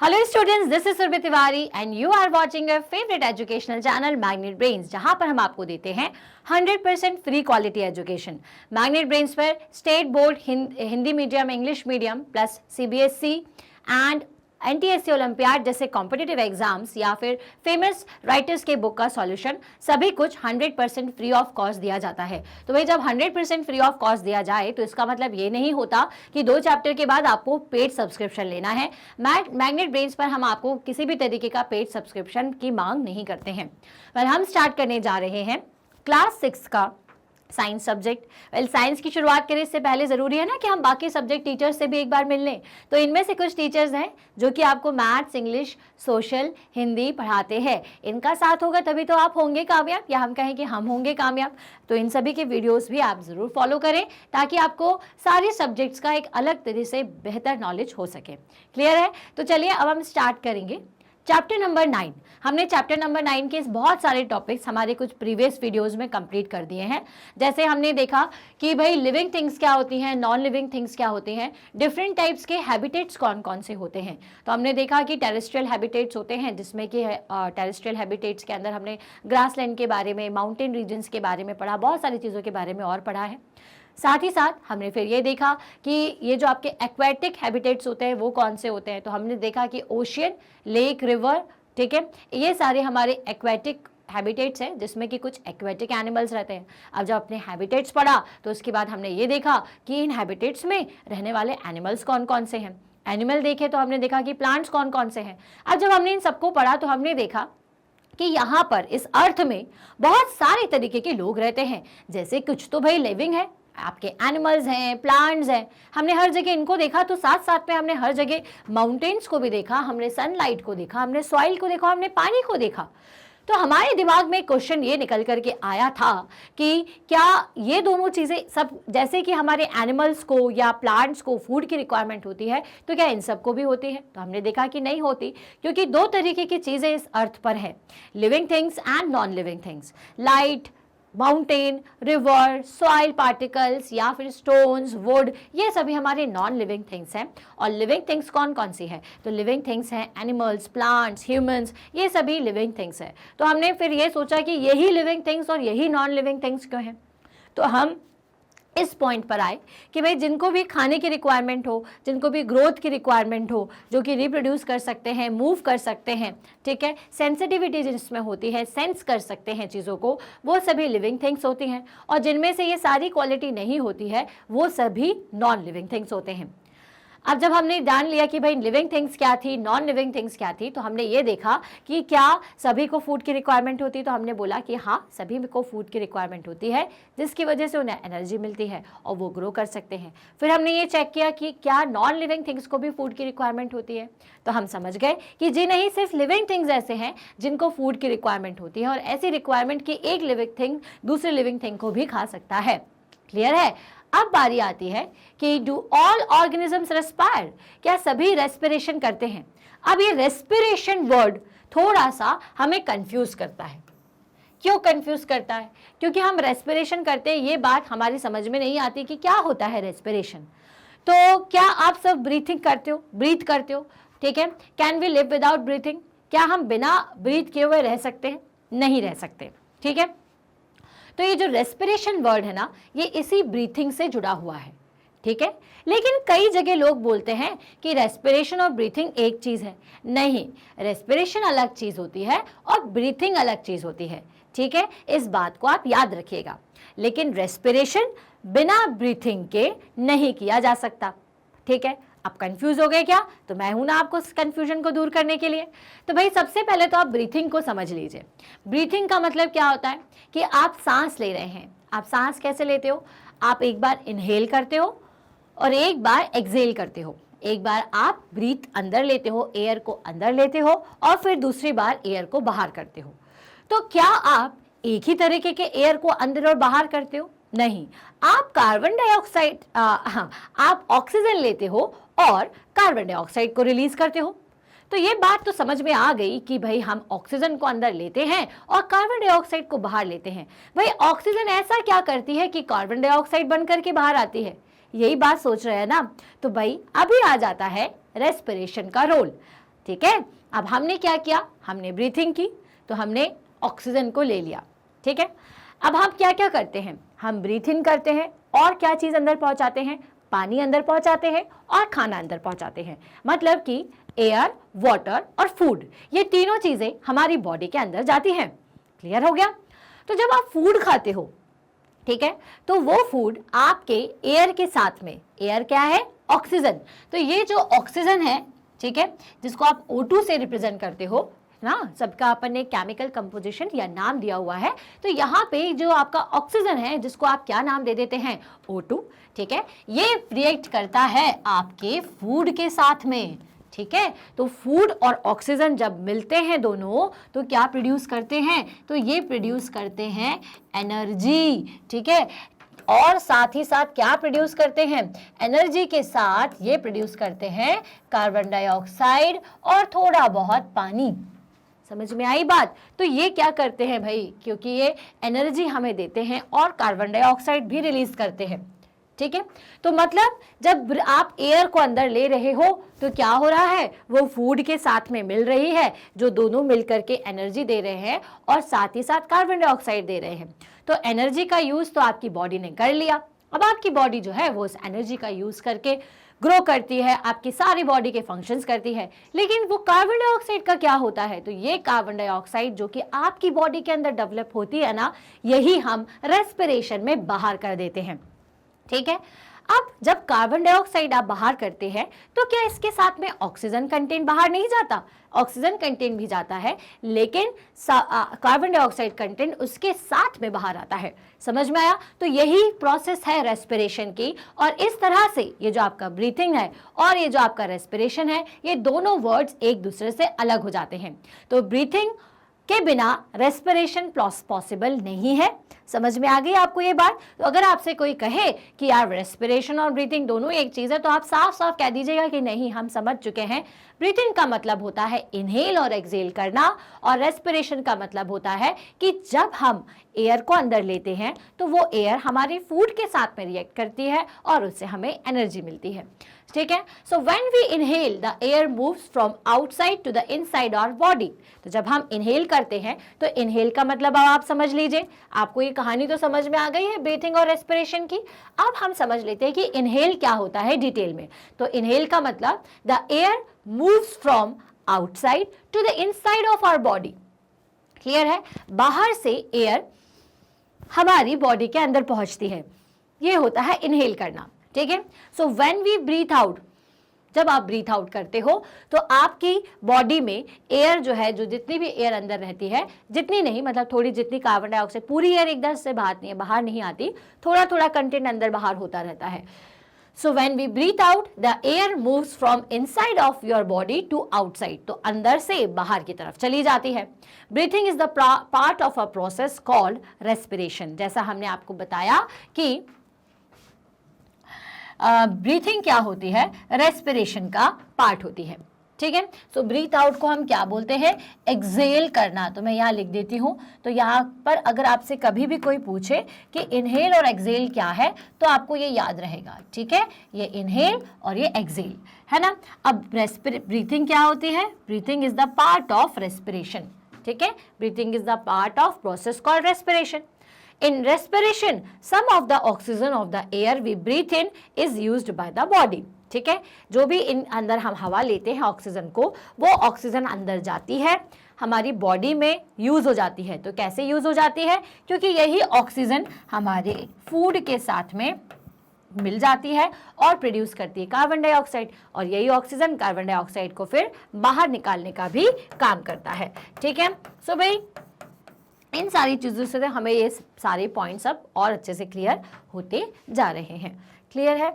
Hello students, this is Surbhi Tiwari and you are watching your favorite educational channel Magnet Brains, जहां पर हम आपको देते हैं 100% free quality education. Magnet Brains पर state board Hindi medium, English medium plus CBSE and NTSC olympiad जैसे competitive exams या फिर फेमस राइटर्स के बुक का सॉल्यूशन सभी कुछ 100% फ्री ऑफ कॉस्ट दिया जाता है। तो भाई जब 100% फ्री ऑफ कॉस्ट दिया जाए तो इसका मतलब ये नहीं होता कि 2 चैप्टर के बाद आपको पेड सब्सक्रिप्शन लेना है। मैग्नेट ब्रेन्स पर हम आपको किसी भी तरीके का पेड सब्सक्रिप्शन की मांग नहीं करते हैं। पर हम स्टार्ट करने जा रहे हैं क्लास 6 का साइंस सब्जेक्ट। साइंस की शुरुआत करें इससे पहले ज़रूरी है ना कि हम बाकी सब्जेक्ट टीचर्स से भी एक बार मिल लें। तो इनमें से कुछ टीचर्स हैं जो कि आपको मैथ्स, इंग्लिश, सोशल, हिंदी पढ़ाते हैं। इनका साथ होगा तभी तो आप होंगे कामयाब, या हम कहें कि हम होंगे कामयाब। तो इन सभी के वीडियोस भी आप ज़रूर फॉलो करें ताकि आपको सारे सब्जेक्ट्स का एक अलग तरीके से बेहतर नॉलेज हो सके। क्लियर है? तो चलिए अब हम स्टार्ट करेंगे चैप्टर नंबर 9। हमने चैप्टर नंबर 9 के बहुत सारे टॉपिक्स हमारे कुछ प्रीवियस वीडियोस में कंप्लीट कर दिए हैं। जैसे हमने देखा कि भाई लिविंग थिंग्स क्या होती हैं, नॉन लिविंग थिंग्स क्या होती हैं, डिफरेंट टाइप्स के हैबिटेट्स कौन कौन से होते हैं। तो हमने देखा कि टेरेस्ट्रियल हैबिटेट्स होते हैं, जिसमें कि टेरेस्ट्रियल हैबिटेट्स के अंदर हमने ग्रासलैंड के बारे में, माउंटेन रीजन्स के बारे में पढ़ा, बहुत सारी चीज़ों के बारे में और पढ़ा है। साथ ही साथ हमने फिर ये देखा कि ये जो आपके एक्वेटिक हैबिटेट्स होते हैं वो कौन से होते हैं। तो हमने देखा कि ओशियन, लेक, रिवर, ठीक है, ये सारे हमारे एक्वेटिक हैबिटेट्स हैं जिसमें कि कुछ एक्वेटिक एनिमल्स रहते हैं। अब जब अपने हैबिटेट्स पढ़ा तो उसके बाद हमने ये देखा कि इन हैबिटेट्स में रहने वाले एनिमल्स कौन कौन से हैं। एनिमल देखे तो हमने देखा कि प्लांट्स कौन कौन से हैं। अब जब हमने इन सबको पढ़ा तो हमने देखा कि यहाँ पर इस अर्थ में बहुत सारे तरीके के लोग रहते हैं। जैसे कुछ तो भाई लिविंग है, आपके एनिमल्स हैं, प्लांट्स हैं, हमने हर जगह इनको देखा। तो साथ साथ में हमने हर जगह माउंटेन्स को भी देखा, हमने सनलाइट को देखा, हमने सॉइल को देखा, हमने पानी को देखा। तो हमारे दिमाग में क्वेश्चन ये निकल करके आया था कि क्या ये दोनों चीज़ें सब, जैसे कि हमारे एनिमल्स को या प्लांट्स को फूड की रिक्वायरमेंट होती है, तो क्या इन सबको भी होती है? तो हमने देखा कि नहीं होती, क्योंकि 2 तरीके की चीज़ें इस अर्थ पर है, living things and non living things. Light, mountain, river, soil particles या फिर स्टोन्स, वुड, ये सभी हमारे नॉन लिविंग थिंग्स हैं। और लिविंग थिंग्स कौन कौन सी है? तो लिविंग थिंग्स हैं एनिमल्स, प्लांट्स, ह्यूमंस, ये सभी लिविंग थिंग्स हैं। तो हमने फिर ये सोचा कि यही लिविंग थिंग्स और यही नॉन लिविंग थिंग्स क्यों हैं। तो हम इस पॉइंट पर आए कि भाई जिनको भी खाने की रिक्वायरमेंट हो, जिनको भी ग्रोथ की रिक्वायरमेंट हो, जो कि रिप्रोड्यूस कर सकते हैं, मूव कर सकते हैं, ठीक है, सेंसिटिविटी जिसमें होती है, सेंस कर सकते हैं चीज़ों को, वो सभी लिविंग थिंग्स होती हैं। और जिनमें से ये सारी क्वालिटी नहीं होती है वो सभी नॉन लिविंग थिंग्स होते हैं। अब जब हमने जान लिया कि भाई लिविंग थिंग्स क्या थी, नॉन लिविंग थिंग्स क्या थी, तो हमने ये देखा कि क्या सभी को फूड की रिक्वायरमेंट होती है। तो हमने बोला कि हाँ, सभी को फूड की रिक्वायरमेंट होती है, जिसकी वजह से उन्हें एनर्जी मिलती है और वो ग्रो कर सकते हैं। फिर हमने ये चेक किया कि क्या नॉन लिविंग थिंग्स को भी फूड की रिक्वायरमेंट होती है। तो हम समझ गए कि जी नहीं, सिर्फ लिविंग थिंग्स ऐसे हैं जिनको फूड की रिक्वायरमेंट होती है, और ऐसी रिक्वायरमेंट की एक लिविंग थिंग दूसरे लिविंग थिंग को भी खा सकता है। क्लियर है? अब बारी आती है कि डू ऑल ऑर्गेनिजम्स रेस्पायर, क्या सभी रेस्पिरेशन करते हैं। अब ये रेस्पिरेशन वर्ड थोड़ा सा हमें कंफ्यूज करता है। क्यों कंफ्यूज करता है? क्योंकि हम रेस्पिरेशन करते हैं, ये बात हमारी समझ में नहीं आती कि क्या होता है रेस्पिरेशन। तो क्या आप सब ब्रीथिंग करते हो, ब्रीथ करते हो, ठीक है? Can we live without breathing? क्या हम बिना ब्रीथ किए हुए रह सकते हैं? नहीं रह सकते, ठीक है। तो ये जो रेस्पिरेशन वर्ड है ना, ये इसी ब्रीथिंग से जुड़ा हुआ है, ठीक है। लेकिन कई जगह लोग बोलते हैं कि रेस्पिरेशन और ब्रीथिंग एक चीज़ है। नहीं, रेस्पिरेशन अलग चीज़ होती है और ब्रीथिंग अलग चीज़ होती है, ठीक है। इस बात को आप याद रखिएगा। लेकिन रेस्पिरेशन बिना ब्रीथिंग के नहीं किया जा सकता, ठीक है। आप कंफ्यूज हो गए क्या? तो मैं हूं ना आपको कंफ्यूजन को दूर करने के लिए। तो भाई सबसे पहले तो आप ब्रीथिंग को समझ लीजिए। ब्रीथिंग का मतलब क्या होता है कि आप सांस ले रहे हैं। आप सांस कैसे लेते हो? आप एक बार इनहेल करते हो और एक बार एक्सहेल करते हो। एक बार आप ब्रीथ अंदर लेते हो, एयर को अंदर लेते हो, और फिर दूसरी बार एयर को बाहर करते हो। तो क्या आप एक ही तरीके के एयर को अंदर और बाहर करते हो? नहीं, आप कार्बन डाइऑक्साइड आप ऑक्सीजन लेते हो और कार्बन डाइऑक्साइड को रिलीज करते हो। तो ये बात तो समझ में आ गई कि भाई हम ऑक्सीजन को अंदर लेते हैं और कार्बन डाइऑक्साइड को बाहर लेते हैं। भाई ऑक्सीजन ऐसा क्या करती है कि कार्बन डाइऑक्साइड बन करके बाहर आती है? यही बात सोच रहे हैं ना। तो भाई अभी आ जाता है रेस्पिरेशन का रोल। ठीक है। अब हमने क्या किया, हमने ब्रीथिंग की, तो हमने ऑक्सीजन को ले लिया, ठीक है। अब हम क्या क्या करते हैं, हम ब्रीथ इन करते हैं और क्या चीज अंदर पहुंचाते हैं, पानी अंदर पहुंचाते हैं और खाना अंदर पहुंचाते हैं। मतलब कि एयर, वाटर और फूड, ये तीनों चीजें हमारी बॉडी के अंदर जाती हैं। क्लियर हो गया। तो जब आप फूड खाते हो, ठीक है, तो वो फूड आपके एयर के साथ में, एयर क्या है, ऑक्सीजन, तो ये जो ऑक्सीजन है, ठीक है, जिसको आप O2 से रिप्रेजेंट करते हो ना, सबका अपन ने केमिकल कंपोजिशन या नाम दिया हुआ है, तो यहाँ पे जो आपका ऑक्सीजन है जिसको आप क्या नाम दे देते हैं, O2, ठीक है, ये रिएक्ट करता है आपके फूड के साथ में, ठीक है। तो फूड और ऑक्सीजन जब मिलते हैं दोनों, तो क्या प्रोड्यूस करते हैं, तो ये प्रोड्यूस करते हैं एनर्जी, ठीक है। और साथ ही साथ क्या प्रोड्यूस करते हैं, एनर्जी के साथ ये प्रोड्यूस करते हैं कार्बन डाइऑक्साइड और थोड़ा बहुत पानी। समझ में आई बात। तो ये क्या करते हैं भाई, क्योंकि ये एनर्जी हमें देते हैं और कार्बन डाइऑक्साइड भी रिलीज करते हैं, ठीक है। तो मतलब जब आप एयर को अंदर ले रहे हो तो क्या हो रहा है, वो फूड के साथ में मिल रही है, जो दोनों मिलकर के एनर्जी दे रहे हैं और साथ ही साथ कार्बन डाइऑक्साइड दे रहे हैं। तो एनर्जी का यूज तो आपकी बॉडी ने कर लिया। अब आपकी बॉडी जो है वो उस एनर्जी का यूज करके ग्रो करती है, आपकी सारी बॉडी के फंक्शंस करती है। लेकिन वो कार्बन डाइऑक्साइड का क्या होता है, तो ये कार्बन डाइऑक्साइड जो कि आपकी बॉडी के अंदर डेवलप होती है ना, यही हम रेस्पिरेशन में बाहर कर देते हैं, ठीक है। अब जब कार्बन डाइऑक्साइड आप बाहर करते हैं तो क्या इसके साथ में ऑक्सीजन कंटेंट बाहर नहीं जाता, ऑक्सीजन कंटेंट भी जाता है, लेकिन कार्बन डाइऑक्साइड कंटेंट उसके साथ में बाहर आता है। समझ में आया। तो यही प्रोसेस है रेस्पिरेशन की, और इस तरह से ये जो आपका ब्रीथिंग है और ये जो आपका रेस्पिरेशन है, ये दोनों वर्ड्स एक दूसरे से अलग हो जाते हैं। तो ब्रीथिंग के बिना रेस्पिरेशन पॉसिबल नहीं है। समझ में आ गई आपको ये बात। तो अगर आपसे कोई कहे कि यार रेस्पिरेशन और ब्रीथिंग दोनों एक चीज है, तो आप साफ साफ कह दीजिएगा कि नहीं, हम समझ चुके हैं। ब्रीथिंग का मतलब होता है इनहेल और एक्सहेल करना, और रेस्पिरेशन का मतलब होता है कि जब हम एयर को अंदर लेते हैं तो वो एयर हमारे फूड के साथ में रिएक्ट करती है और उससे हमें एनर्जी मिलती है, ठीक है। So when we inhale the air moves from outside to the inside our body. तो जब हम इनहेल करते हैं तो इनहेल का मतलब अब आप समझ लीजिए, आपको ये कहानी तो समझ में आ गई है ब्रीथिंग और रेस्पिरेशन की। अब हम समझ लेते हैं कि इनहेल क्या होता है डिटेल में। तो इनहेल का मतलब the air moves from outside to the inside of our body. Clear है। बाहर से एयर हमारी बॉडी के अंदर पहुंचती है, ये होता है इनहेल करना, ठीक है। So when we breathe out, जब आप ब्रीथ आउट करते हो तो आपकी बॉडी में एयर जो है, जो जितनी भी एयर अंदर रहती है, जितनी नहीं मतलब थोड़ी, जितनी कार्बन डाइऑक्साइड, पूरी एयर एकदम से बाहर नहीं आती, थोड़ा थोड़ा कंटेंट अंदर बाहर होता रहता है। So when we breathe out, the air moves from inside of your body to outside. तो अंदर से बाहर की तरफ चली जाती है। Breathing is the part of a process called respiration. जैसा हमने आपको बताया कि ब्रीथिंग क्या होती है, रेस्पिरेशन का पार्ट होती है, ठीक है। सो ब्रीथ आउट को हम क्या बोलते हैं, एक्सहेल करना। तो मैं यहाँ लिख देती हूँ। तो यहाँ पर अगर आपसे कभी भी कोई पूछे कि इनहेल और एक्सहेल क्या है, तो आपको ये याद रहेगा, ठीक है। ये इनहेल और ये एक्सहेल है ना। अब ब्रीथिंग क्या होती है, breathing is the part of respiration, ठीक है। Breathing is the part of process called respiration. In respiration, some of the oxygen of the air we breathe in is used by the body. ठीक है। जो भी इन अंदर हम हवा लेते हैं ऑक्सीजन को, वो ऑक्सीजन अंदर जाती है, हमारी बॉडी में यूज हो जाती है। तो कैसे यूज हो जाती है, क्योंकि यही ऑक्सीजन हमारे फूड के साथ में मिल जाती है और प्रोड्यूस करती है कार्बन डाइऑक्साइड, और यही ऑक्सीजन कार्बन डाइऑक्साइड को फिर बाहर निकालने का भी काम करता है, ठीक है। सो भाई इन सारी चीज़ों से हमें ये सारे पॉइंट्स अब और अच्छे से क्लियर होते जा रहे हैं। क्लियर है।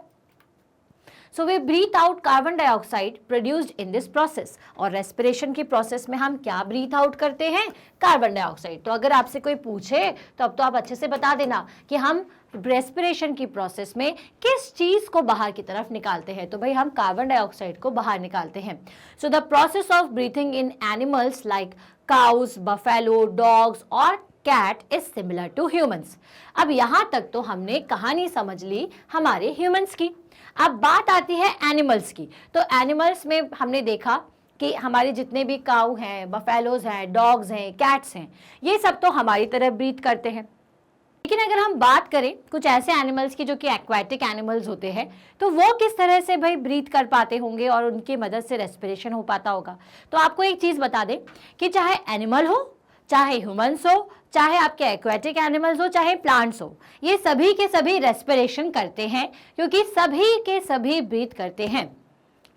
So we breathe out carbon dioxide produced in this process. और रेस्पिरेशन की प्रोसेस में हम क्या ब्रीथ आउट करते हैं, कार्बन डाइऑक्साइड। तो अगर आपसे कोई पूछे तो अब तो आप अच्छे से बता देना कि हम रेस्पिरेशन की प्रोसेस में किस चीज को बाहर की तरफ निकालते हैं। तो भाई हम कार्बन डाइऑक्साइड को बाहर निकालते हैं। So the process of breathing in animals like cows, buffalo, dogs और cat is similar to humans. अब यहाँ तक तो हमने कहानी समझ ली हमारे ह्यूमंस की। अब बात आती है एनिमल्स की। तो एनिमल्स में हमने देखा कि हमारे जितने भी काऊ हैं, बफेलोज हैं, डॉग्स हैं, कैट्स हैं, ये सब तो हमारी तरह ब्रीथ करते हैं। लेकिन अगर हम बात करें कुछ ऐसे एनिमल्स की जो कि एक्वाटिक एनिमल्स होते हैं, तो वो किस तरह से भाई ब्रीथ कर पाते होंगे और उनकी मदद से रेस्पिरेशन हो पाता होगा। तो आपको एक चीज़ बता दें कि चाहे एनिमल हो, चाहे ह्यूमंस हो, चाहे आपके एक्वाटिक एनिमल्स हो, चाहे प्लांट्स हो, ये सभी के सभी रेस्पिरेशन करते हैं, क्योंकि सभी के सभी ब्रीथ करते हैं।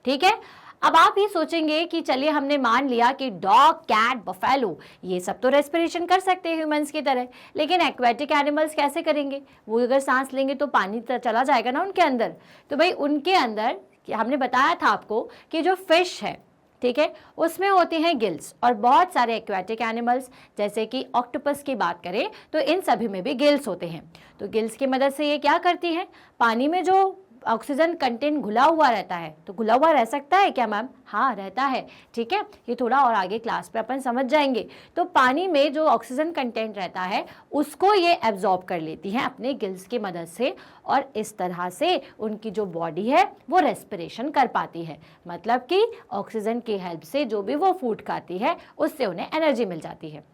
ठीक है, अब आप ये सोचेंगे कि चलिए हमने मान लिया कि डॉग, कैट, बफेलो ये सब तो रेस्पिरेशन कर सकते हैं ह्यूमंस की तरह, लेकिन एक्वाटिक एनिमल्स कैसे करेंगे? वो अगर सांस लेंगे तो पानी चला जाएगा ना उनके अंदर। तो भाई उनके अंदर हमने बताया था आपको कि जो फिश है, ठीक है, उसमें होते हैं गिल्स, और बहुत सारे एक्वाटिक एनिमल्स जैसे कि ऑक्टोपस की बात करें तो इन सभी में भी गिल्स होते हैं। तो गिल्स की मदद से ये क्या करती हैं? पानी में जो ऑक्सीजन कंटेंट घुला हुआ रहता है, तो घुला हुआ रह सकता है क्या मैम? हाँ, रहता है। ठीक है, ये थोड़ा और आगे क्लास पे अपन समझ जाएंगे। तो पानी में जो ऑक्सीजन कंटेंट रहता है उसको ये एब्जॉर्ब कर लेती हैं अपने गिल्स की मदद से, और इस तरह से उनकी जो बॉडी है वो रेस्पिरेशन कर पाती है। मतलब कि ऑक्सीजन की हेल्प से जो भी वो फूड खाती है उससे उन्हें एनर्जी मिल जाती है।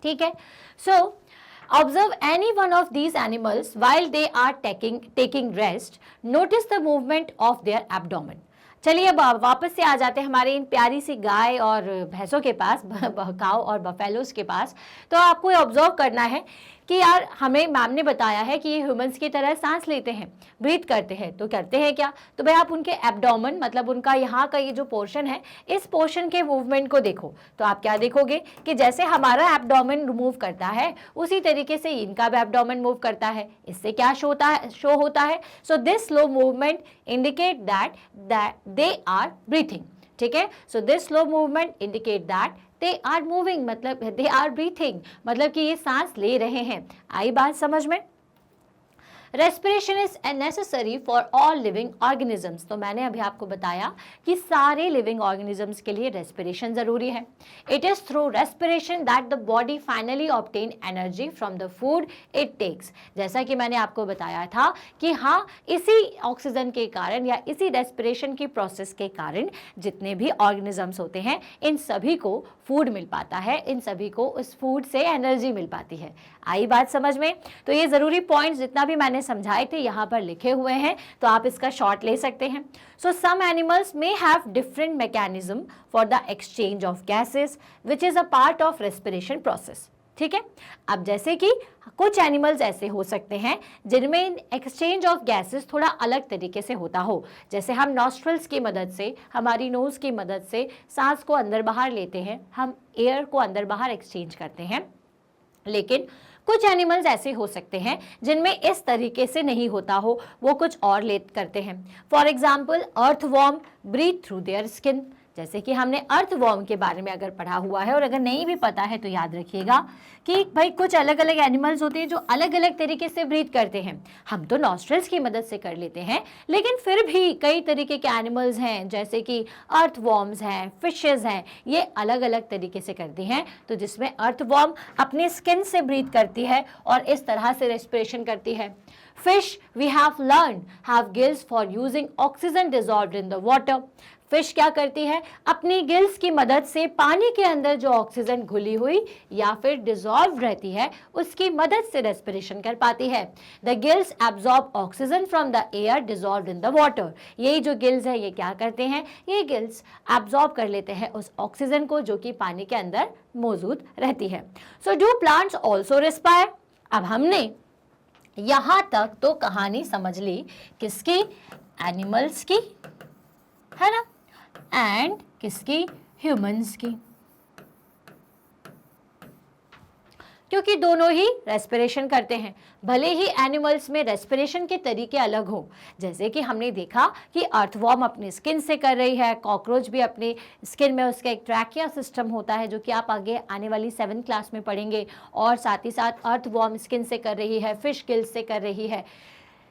ठीक है, सो observe any one of these animals while they are taking rest. Notice the movement of their abdomen. चलिए अब वापस से आ जाते हैं हमारे इन प्यारी सी गाय और भैंसों के पास, काऊ और बफेलोज के पास। तो आपको ये ऑब्जर्व करना है कि यार हमें मैम ने बताया है कि ये ह्यूमंस की तरह सांस लेते हैं, ब्रीथ करते हैं, तो करते हैं क्या? तो भाई आप उनके एब्डोमेन, मतलब उनका यहाँ का ये जो पोर्शन है, इस पोर्शन के मूवमेंट को देखो। तो आप क्या देखोगे कि जैसे हमारा एब्डोमेन मूव करता है उसी तरीके से इनका भी एब्डोमेन मूव करता है। इससे क्या शो होता है? So this slow movement indicate that they are breathing. ठीक है, so this slow movement indicate that they are moving, मतलब दे आर ब्रीथिंग, मतलब कि ये सांस ले रहे हैं। आई बात समझ में? Respiration is necessary for all living organisms. तो मैंने अभी आपको बताया कि सारे लिविंग ऑर्गेनिजम्स के लिए रेस्पिरेशन जरूरी है। It is through respiration that the body finally obtain energy from the food it takes. जैसा कि मैंने आपको बताया था कि हाँ, इसी ऑक्सीजन के कारण या इसी रेस्पिरेशन की प्रोसेस के कारण जितने भी ऑर्गेनिजम्स होते हैं इन सभी को फूड मिल पाता है, इन सभी को उस फूड से एनर्जी मिल पाती है। आई बात समझ में? तो ये ज़रूरी पॉइंट्स जितना भी मैंने समझाए थे यहाँ पर लिखे हुए हैं, तो आप इसका शॉर्ट ले सकते हैं। So some animals may have different mechanism for the exchange of gases which is a part of respiration process. ठीक है, अब जैसे कि कुछ एनिमल्स ऐसे हो सकते हैं जिनमें एक्सचेंज ऑफ गैसेस थोड़ा अलग तरीके से होता हो। जैसे हम नॉस्ट्रल्स की मदद से, हमारी नोज़ की मदद से सांस को अंदर बाहर लेते हैं, हम एयर को अंदर बाहर एक्सचेंज करते हैं। लेकिन कुछ एनिमल्स ऐसे हो सकते हैं जिनमें इस तरीके से नहीं होता हो, वो कुछ और लेट करते हैं। For example earthworm breathe through their skin. जैसे कि हमने अर्थवॉर्म के बारे में अगर पढ़ा हुआ है और अगर नहीं भी पता है तो याद रखिएगा कि भाई कुछ अलग अलग एनिमल्स होते हैं जो अलग अलग तरीके से ब्रीथ करते हैं। हम तो नॉस्ट्रल्स की मदद से कर लेते हैं, लेकिन फिर भी कई तरीके के एनिमल्स हैं जैसे कि अर्थवॉर्म्स हैं, फिशेस हैं, ये अलग अलग तरीके से करती हैं। तो जिसमें अर्थवॉर्म अपने स्किन से ब्रीथ करती है और इस तरह से रेस्पिरेशन करती है। Fish we have learn have gills for using oxygen dissolved in the water. Fish क्या करती है? अपनी गिल्स की मदद से पानी के अंदर जो ऑक्सीजन घुली हुई या फिर डिजॉल्व रहती है उसकी मदद से रेस्पिरेशन कर पाती है। The gills absorb oxygen from the air dissolved in the water. यही जो गिल्स है ये क्या करते हैं? ये गिल्स एब्जॉर्ब कर लेते हैं उस ऑक्सीजन को जो कि पानी के अंदर मौजूद रहती है। So do plants also respire? अब हमने यहाँ तक तो कहानी समझ ली किसकी? एनिमल्स की, है ना, एंड किसकी? ह्यूमंस की, क्योंकि दोनों ही रेस्पिरेशन करते हैं। भले ही एनिमल्स में रेस्पिरेशन के तरीके अलग हो, जैसे कि हमने देखा कि अर्थवॉर्म अपनी स्किन से कर रही है, कॉकरोच भी अपनी स्किन में उसका एक ट्रैकिया सिस्टम होता है जो कि आप आगे आने वाली 7th क्लास में पढ़ेंगे, और साथ ही साथ अर्थवॉर्म स्किन से कर रही है, फिश गिल्स से कर रही है।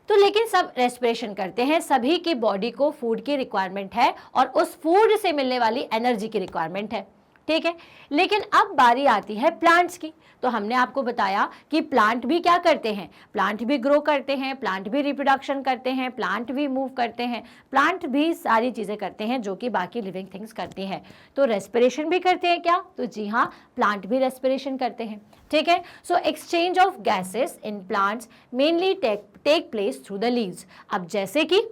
तो लेकिन सब रेस्पिरेशन करते हैं, सभी की बॉडी को फूड की रिक्वायरमेंट है और उस फूड से मिलने वाली एनर्जी की रिक्वायरमेंट है। ठीक है। लेकिन अब बारी आती है प्लांट्स की। तो हमने आपको बताया कि प्लांट भी क्या करते हैं, प्लांट भी ग्रो करते हैं, प्लांट भी रिप्रोडक्शन करते हैं, प्लांट भी मूव करते हैं, प्लांट भी सारी चीज़ें करते हैं जो कि बाकी लिविंग थिंग्स करती हैं। तो रेस्पिरेशन भी करते हैं क्या, तो जी हाँ, प्लांट भी रेस्पिरेशन करते हैं। ठीक है। So exchange of gases in plants mainly take place through the leaves. अब जैसे कि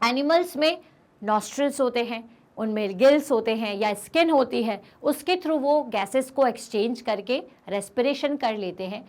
एनिमल्स में नॉस्ट्रल्स होते हैं, उनमें गिल्स होते हैं या स्किन होती है, उसके थ्रू वो गैसेस को एक्सचेंज करके रेस्पिरेशन कर लेते हैं।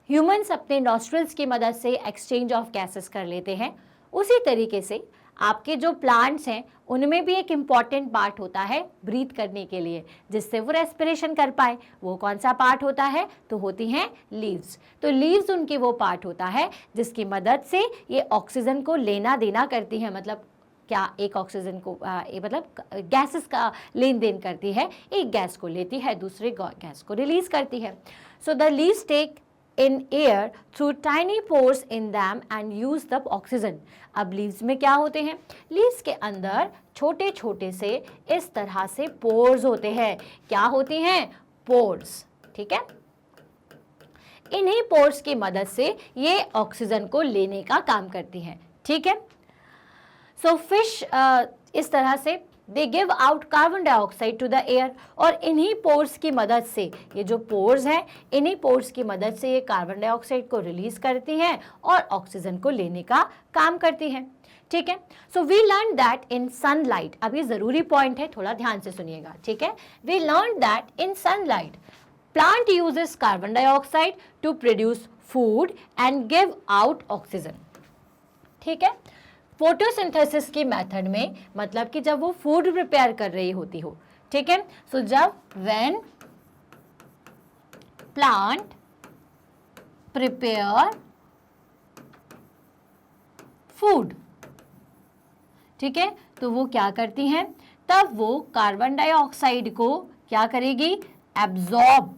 ह्यूमंस अपने नॉस्ट्रल्स की मदद से एक्सचेंज ऑफ गैसेस कर लेते हैं। उसी तरीके से आपके जो प्लांट्स हैं उनमें भी एक इम्पॉर्टेंट पार्ट होता है ब्रीथ करने के लिए, जिससे वो रेस्पिरेशन कर पाए। वो कौन सा पार्ट होता है, तो होती हैं लीव्स। तो लीव्स उनकी वो पार्ट होता है जिसकी मदद से ये ऑक्सीजन को लेना देना करती है। मतलब क्या, एक ऑक्सीजन को मतलब गैसेस का लेन देन करती है, एक गैस को लेती है, दूसरे गैस को रिलीज करती है। So the leaves take in air through tiny pores in them and use the oxygen। अब लीव्स में क्या होते हैं, लीव्स के अंदर छोटे छोटे से इस तरह से पोर्स होते हैं। क्या होती हैं, पोर्स। ठीक है। इन्हीं पोर्स की मदद से ये ऑक्सीजन को लेने का काम करती हैं। ठीक है। सो फिश इस तरह से they give out carbon dioxide to the air, और इन्हीं पोर्स की मदद से, ये जो पोर्स हैं, इन्हीं पोर्स की मदद से ये कार्बन डाइऑक्साइड को रिलीज करती हैं और ऑक्सीजन को लेने का काम करती हैं। ठीक है। So we learn that in sunlight, अब ये जरूरी पॉइंट है, थोड़ा ध्यान से सुनिएगा। ठीक है। We learn that in sunlight plant uses carbon dioxide to produce food and give out oxygen. ठीक है। फोटोसिंथेसिस की मेथड में, मतलब कि जब वो फूड प्रिपेयर कर रही होती हो, ठीक है, सो जब व्हेन प्लांट प्रिपेयर फूड, ठीक है, तो वो क्या करती हैं, तब वो कार्बन डाइऑक्साइड को क्या करेगी, एब्जॉर्ब,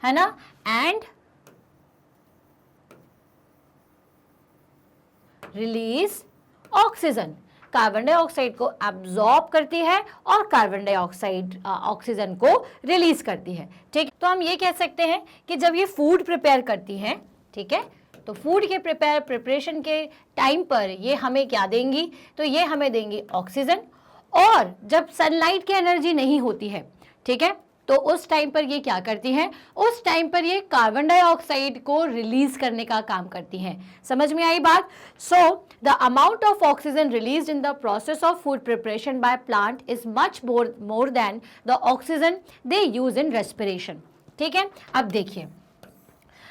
है ना, and release oxygen. Carbon dioxide को एब्जॉर्ब करती है और कार्बन डाइऑक्साइड ऑक्सीजन को रिलीज करती है। ठीक, तो हम ये कह सकते हैं कि जब ये फूड प्रिपेयर करती हैं, ठीक है, तो फूड के प्रिपरेशन के टाइम पर ये हमें क्या देंगी, तो ये हमें देंगी ऑक्सीजन। और जब सनलाइट की एनर्जी नहीं होती है, ठीक है, तो उस टाइम पर ये क्या करती हैं, उस टाइम पर ये कार्बन डाइऑक्साइड को रिलीज करने का काम करती हैं। समझ में आई बात। So the amount of oxygen release in the process of food preparation by plant is much more than the oxygen they use in respiration. ठीक है। अब देखिए,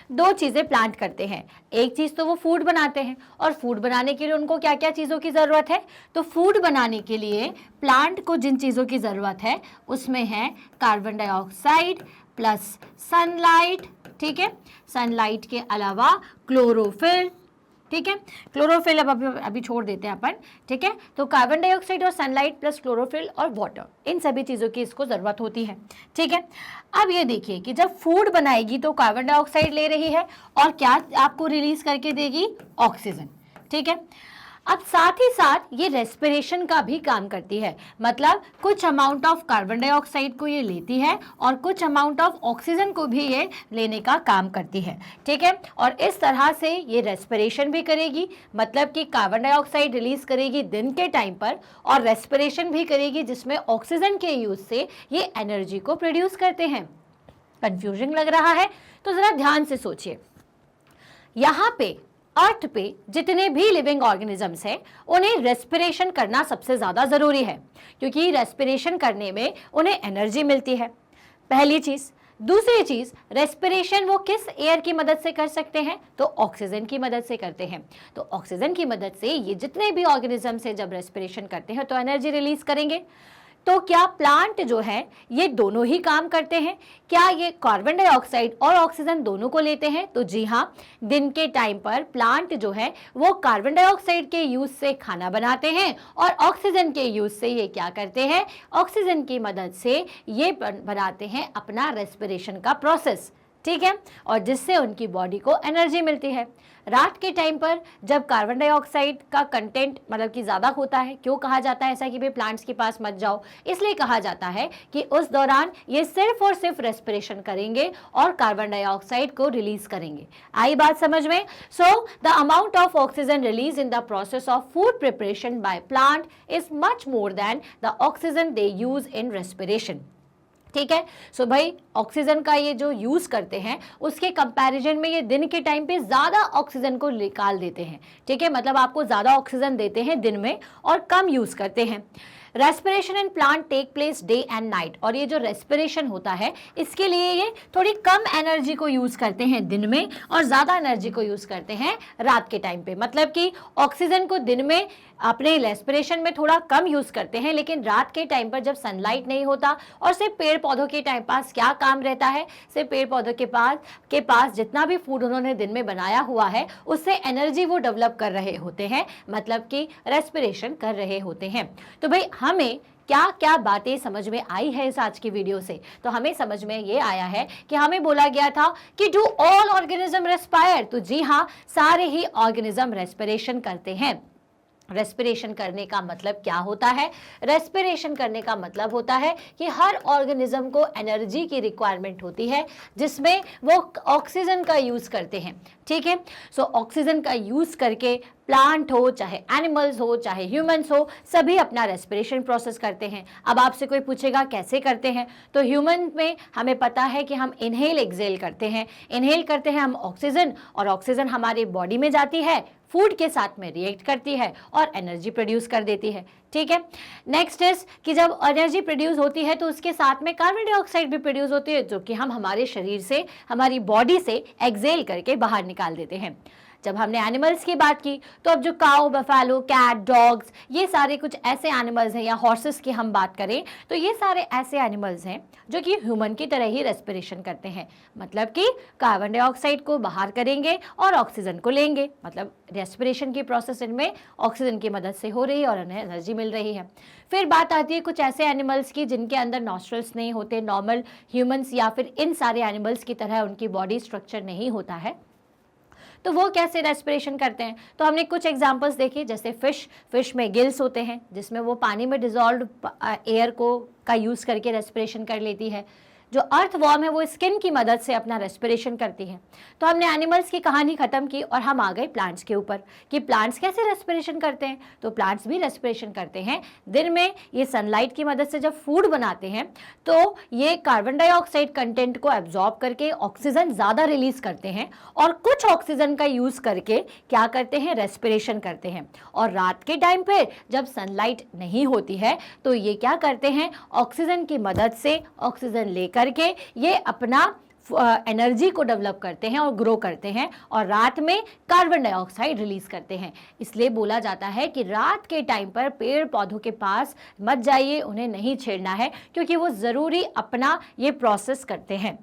दो चीजें प्लांट करते हैं, एक चीज तो वो फूड बनाते हैं, और फूड बनाने के लिए उनको क्या क्या चीजों की जरूरत है, तो फूड बनाने के लिए प्लांट को जिन चीजों की जरूरत है उसमें है कार्बन डाइऑक्साइड प्लस सनलाइट। ठीक है। सनलाइट के अलावा क्लोरोफिल। ठीक है। क्लोरोफिल अब अभी छोड़ देते हैं अपन। ठीक है। तो कार्बन डाइऑक्साइड और सनलाइट प्लस क्लोरोफिल और वाटर, इन सभी चीज़ों की इसको ज़रूरत होती है। ठीक है। अब ये देखिए कि जब फूड बनाएगी तो कार्बन डाइऑक्साइड ले रही है और क्या आपको रिलीज करके देगी, ऑक्सीजन। ठीक है। अब साथ ही साथ ये रेस्पिरेशन का भी काम करती है, मतलब कुछ अमाउंट ऑफ कार्बन डाइऑक्साइड को ये लेती है और कुछ अमाउंट ऑफ ऑक्सीजन को भी ये लेने का काम करती है। ठीक है। और इस तरह से ये रेस्पिरेशन भी करेगी, मतलब कि कार्बन डाइऑक्साइड रिलीज करेगी दिन के टाइम पर और रेस्पिरेशन भी करेगी, जिसमें ऑक्सीजन के यूज से ये एनर्जी को प्रोड्यूस करते हैं। कंफ्यूजन लग रहा है तो जरा ध्यान से सोचिए। यहाँ पे अर्थ पे जितने भी लिविंग ऑर्गेनिजम्स हैं उन्हें रेस्पिरेशन करना सबसे ज़्यादा ज़रूरी है, क्योंकि रेस्पिरेशन करने में उन्हें एनर्जी मिलती है, पहली चीज़। दूसरी चीज़, रेस्पिरेशन वो किस एयर की मदद से कर सकते हैं, तो ऑक्सीजन की मदद से करते हैं। तो ऑक्सीजन की मदद से ये जितने भी ऑर्गेनिजम्स हैं जब रेस्पिरेशन करते हैं तो एनर्जी रिलीज करेंगे। तो क्या प्लांट जो है ये दोनों ही काम करते हैं, क्या ये कार्बन डाइऑक्साइड और ऑक्सीजन दोनों को लेते हैं, तो जी हाँ, दिन के टाइम पर प्लांट जो है वो कार्बन डाइऑक्साइड के यूज से खाना बनाते हैं और ऑक्सीजन के यूज से ये क्या करते हैं, ऑक्सीजन की मदद से ये बनाते हैं अपना रेस्पिरेशन का प्रोसेस। ठीक है, और जिससे उनकी बॉडी को एनर्जी मिलती है। रात के टाइम पर जब कार्बन डाइऑक्साइड का कंटेंट मतलब कि ज़्यादा होता है, क्यों कहा जाता है ऐसा कि भाई प्लांट्स के पास मत जाओ, इसलिए कहा जाता है कि उस दौरान ये सिर्फ और सिर्फ रेस्पिरेशन करेंगे और कार्बन डाइऑक्साइड को रिलीज करेंगे। आई बात समझ में? So the amount of oxygen release in the process of food preparation by plant is much more than the oxygen they use in respiration. ठीक है, सो भाई ऑक्सीजन का ये जो यूज करते हैं उसके कंपैरिजन में ये दिन के टाइम पे ज्यादा ऑक्सीजन को निकाल देते हैं। ठीक है, मतलब आपको ज्यादा ऑक्सीजन देते हैं दिन में और कम यूज करते हैं। Respiration in plant take place day and night, और ये जो रेस्पिरेशन होता है इसके लिए ये थोड़ी कम एनर्जी को यूज करते हैं दिन में और ज्यादा एनर्जी को यूज करते हैं रात के टाइम पे। मतलब कि ऑक्सीजन को दिन में अपने रेस्पिरेशन में थोड़ा कम यूज करते हैं, लेकिन रात के टाइम पर जब सनलाइट नहीं होता और सिर्फ पेड़ पौधों के टाइम पास क्या काम रहता है, सिर्फ पेड़ पौधों के पास जितना भी फूड उन्होंने दिन में बनाया हुआ है उससे एनर्जी वो डेवलप कर रहे होते हैं, मतलब कि रेस्पिरेशन कर रहे होते हैं। तो भाई हमें क्या क्या बातें समझ में आई है इस आज की वीडियो से? तो हमें समझ में ये आया है कि हमें बोला गया था कि डू ऑल ऑर्गेनिज्म रेस्पायर, तो जी हाँ, सारे ही ऑर्गेनिज्म रेस्पिरेशन करते हैं। रेस्पिरेशन करने का मतलब क्या होता है? रेस्पिरेशन करने का मतलब होता है कि हर ऑर्गेनिज्म को एनर्जी की रिक्वायरमेंट होती है जिसमें वो ऑक्सीजन का यूज करते हैं। ठीक है, सो ऑक्सीजन का यूज करके प्लांट हो, चाहे एनिमल्स हो, चाहे ह्यूमंस हो, सभी अपना रेस्पिरेशन प्रोसेस करते हैं। अब आपसे कोई पूछेगा कैसे करते हैं, तो ह्यूमन में हमें पता है कि हम इनहेल एक्सेल करते हैं। इनहेल करते हैं हम ऑक्सीजन, और ऑक्सीजन हमारी बॉडी में जाती है, फूड के साथ में रिएक्ट करती है और एनर्जी प्रोड्यूस कर देती है। ठीक है, नेक्स्ट इज कि जब एनर्जी प्रोड्यूस होती है तो उसके साथ में कार्बन डाइऑक्साइड भी प्रोड्यूस होती है, जो कि हम हमारे शरीर से, हमारी बॉडी से एक्सेल करके बाहर निकाल देते हैं। जब हमने एनिमल्स की बात की, तो अब जो काऊ, बफेलो, कैट, डॉग्स, ये सारे कुछ ऐसे एनिमल्स हैं, या हॉर्सेस की हम बात करें तो ये सारे ऐसे एनिमल्स हैं जो कि ह्यूमन की तरह ही रेस्पिरेशन करते हैं। मतलब कि कार्बन डाइऑक्साइड को बाहर करेंगे और ऑक्सीजन को लेंगे, मतलब रेस्पिरेशन की प्रोसेस इनमें ऑक्सीजन की मदद से हो रही है और उन्हें एनर्जी मिल रही है। फिर बात आती है कुछ ऐसे एनिमल्स की जिनके अंदर नॉस्ट्रल्स नहीं होते, नॉर्मल ह्यूमंस या फिर इन सारे एनिमल्स की तरह उनकी बॉडी स्ट्रक्चर नहीं होता है, तो वो कैसे रेस्पिरेशन करते हैं? तो हमने कुछ एग्जांपल्स देखे, जैसे फिश में गिल्स होते हैं जिसमें वो पानी में डिजॉल्व एयर का यूज़ करके रेस्पिरेशन कर लेती है। जो अर्थ वॉर्म है वो स्किन की मदद से अपना रेस्पिरेशन करती है। तो हमने एनिमल्स की कहानी खत्म की और हम आ गए प्लांट्स के ऊपर कि प्लांट्स कैसे रेस्पिरेशन करते हैं। तो प्लांट्स भी रेस्पिरेशन करते हैं दिन में। ये सनलाइट की मदद से जब फूड बनाते हैं तो ये कार्बन डाइऑक्साइड कंटेंट को एब्जॉर्ब करके ऑक्सीजन ज़्यादा रिलीज करते हैं और कुछ ऑक्सीजन का यूज़ करके क्या करते हैं, रेस्पिरेशन करते हैं। और रात के टाइम पे जब सनलाइट नहीं होती है तो ये क्या करते हैं, ऑक्सीजन की मदद से ऑक्सीजन लेकर करके ये अपना एनर्जी को डेवलप करते हैं और ग्रो करते हैं और रात में कार्बन डाइऑक्साइड रिलीज करते हैं। इसलिए बोला जाता है कि रात के टाइम पर पेड़ पौधों के पास मत जाइए, उन्हें नहीं छेड़ना है, क्योंकि वो ज़रूरी अपना ये प्रोसेस करते हैं।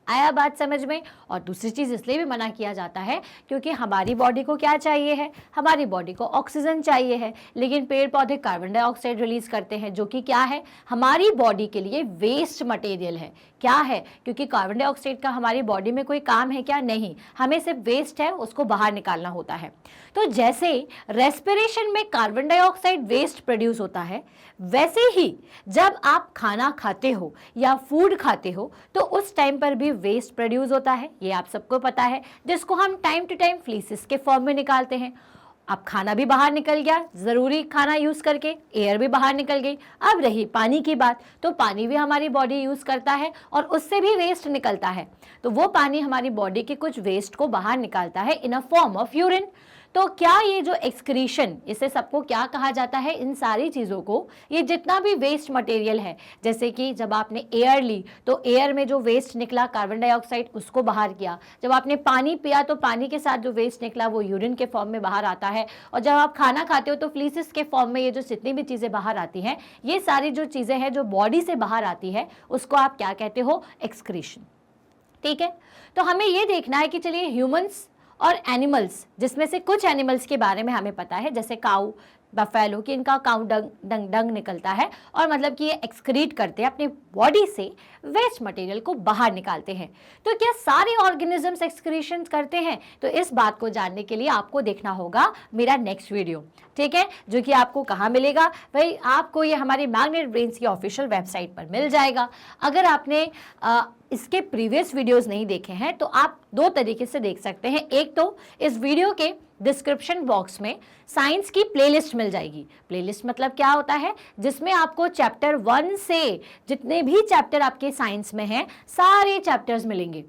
आया बात समझ में? और दूसरी चीज़ इसलिए भी मना किया जाता है क्योंकि हमारी बॉडी को क्या चाहिए है, हमारी बॉडी को ऑक्सीजन चाहिए है, लेकिन पेड़ पौधे कार्बन डाइऑक्साइड रिलीज करते हैं, जो कि क्या है, हमारी बॉडी के लिए वेस्ट मटेरियल है। क्या है? क्योंकि कार्बन डाइऑक्साइड का हमारी बॉडी में कोई काम है क्या? नहीं, हमें सिर्फ वेस्ट है, उसको बाहर निकालना होता है। तो जैसे रेस्पिरेशन में कार्बन डाइऑक्साइड वेस्ट प्रोड्यूस होता है, वैसे ही जब आप खाना खाते हो या फूड खाते हो तो उस टाइम पर भी वेस्ट प्रोड्यूस होता है, ये आप सबको पता है, जिसको हम टाइम टू टाइम फ्लीसेस के फॉर्म में निकालते हैं। अब खाना भी बाहर निकल गया, ज़रूरी खाना यूज़ करके, एयर भी बाहर निकल गई। अब रही पानी की बात, तो पानी भी हमारी बॉडी यूज़ करता है और उससे भी वेस्ट निकलता है। तो वो पानी हमारी बॉडी के कुछ वेस्ट को बाहर निकालता है इन अ फॉर्म ऑफ यूरिन। तो क्या ये जो एक्सक्रीशन, इसे सबको क्या कहा जाता है, इन सारी चीज़ों को, ये जितना भी वेस्ट मटेरियल है, जैसे कि जब आपने एयर ली तो एयर में जो वेस्ट निकला कार्बन डाइऑक्साइड, उसको बाहर किया। जब आपने पानी पिया तो पानी के साथ जो वेस्ट निकला वो यूरिन के फॉर्म में बाहर आता है। और जब आप खाना खाते हो तो फ्लीसेस के फॉर्म में ये जो जितनी भी चीज़ें बाहर आती हैं, ये सारी जो चीज़ें हैं जो बॉडी से बाहर आती है, उसको आप क्या कहते हो, एक्सक्रीशन। ठीक है, तो हमें ये देखना है कि चलिए ह्यूमंस और एनिमल्स, जिसमें से कुछ एनिमल्स के बारे में हमें पता है, जैसे काऊ, बफेलो कि इनका काउंट डंग निकलता है और मतलब कि ये एक्सक्रीट करते हैं अपने बॉडी से वेस्ट मटेरियल को बाहर निकालते हैं। तो क्या सारे ऑर्गेनिजम्स एक्सक्रीशन करते हैं? तो इस बात को जानने के लिए आपको देखना होगा मेरा नेक्स्ट वीडियो, ठीक है, जो कि आपको कहाँ मिलेगा भाई? आपको ये हमारी मैग्नेट ब्रेन्स की ऑफिशियल वेबसाइट पर मिल जाएगा। अगर आपने इसके प्रीवियस वीडियोस नहीं देखे हैं तो आप दो तरीके से देख सकते हैं। एक तो इस वीडियो के डिस्क्रिप्शन बॉक्स में साइंस की प्लेलिस्ट मिल जाएगी। प्लेलिस्ट मतलब क्या होता है? जिसमें आपको चैप्टर 1 से जितने भी चैप्टर आपके साइंस में हैं सारे चैप्टर्स मिलेंगे,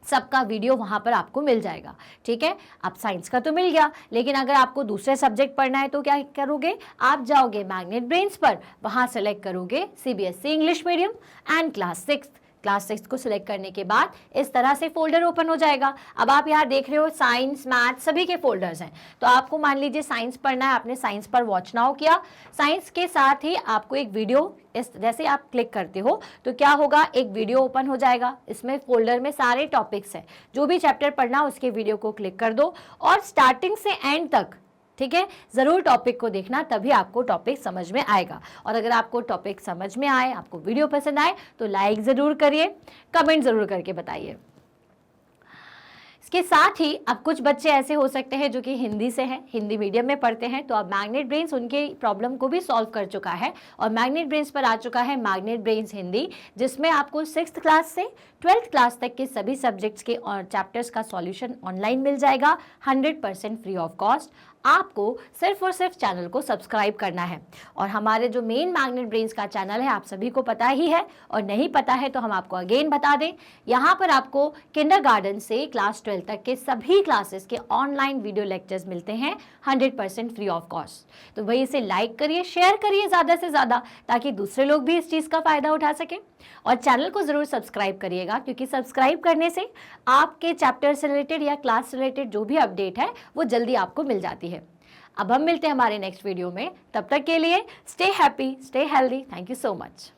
सबका वीडियो वहाँ पर आपको मिल जाएगा, ठीक है। अब साइंस का तो मिल गया, लेकिन अगर आपको दूसरे सब्जेक्ट पढ़ना है तो क्या करोगे? आप जाओगे मैग्नेट ब्रेन्स पर, वहाँ सेलेक्ट करोगे CBSE English medium and class 6 को सिलेक्ट करने के बाद इस तरह से फोल्डर ओपन हो जाएगा। अब आप यहाँ देख रहे हो साइंस, मैथ सभी के फोल्डर्स हैं। तो आपको मान लीजिए साइंस पढ़ना है, आपने साइंस पर वॉच नाउ किया। साइंस के साथ ही आपको एक वीडियो, इस जैसे आप क्लिक करते हो तो क्या होगा, एक वीडियो ओपन हो जाएगा। इसमें फोल्डर में सारे टॉपिक्स हैं, जो भी चैप्टर पढ़ना उसके वीडियो को क्लिक कर दो और स्टार्टिंग से एंड तक, ठीक है, ज़रूर टॉपिक को देखना, तभी आपको टॉपिक समझ में आएगा। और अगर आपको टॉपिक समझ में आए, आपको वीडियो पसंद आए तो लाइक ज़रूर करिए, कमेंट ज़रूर करके बताइए। इसके साथ ही अब कुछ बच्चे ऐसे हो सकते हैं जो कि हिंदी से हैं, हिंदी मीडियम में पढ़ते हैं, तो अब मैग्नेट ब्रेन्स उनके प्रॉब्लम को भी सॉल्व कर चुका है और मैग्नेट ब्रेन्स पर आ चुका है मैग्नेट ब्रेन्स हिंदी, जिसमें आपको 6th क्लास से 12th क्लास तक के सभी सब्जेक्ट्स के और चैप्टर्स का सॉल्यूशन ऑनलाइन मिल जाएगा 100% फ्री ऑफ कॉस्ट। आपको सिर्फ और सिर्फ चैनल को सब्सक्राइब करना है। और हमारे जो मेन मैग्नेट ब्रेन्स का चैनल है आप सभी को पता ही है, और नहीं पता है तो हम आपको अगेन बता दें, यहाँ पर आपको किंडरगार्टन से क्लास 12 तक के सभी क्लासेस के ऑनलाइन वीडियो लेक्चर्स मिलते हैं 100% फ्री ऑफ कॉस्ट। तो वही इसे लाइक करिए, शेयर करिए ज़्यादा से ज़्यादा, ताकि दूसरे लोग भी इस चीज़ का फ़ायदा उठा सकें। और चैनल को ज़रूर सब्सक्राइब करिएगा, क्योंकि सब्सक्राइब करने से आपके चैप्टर से रिलेटेड या क्लास से रिलेटेड जो भी अपडेट है वो जल्दी आपको मिल जाती है। अब हम मिलते हैं हमारे नेक्स्ट वीडियो में, तब तक के लिए stay happy, stay healthy. Thank you so much.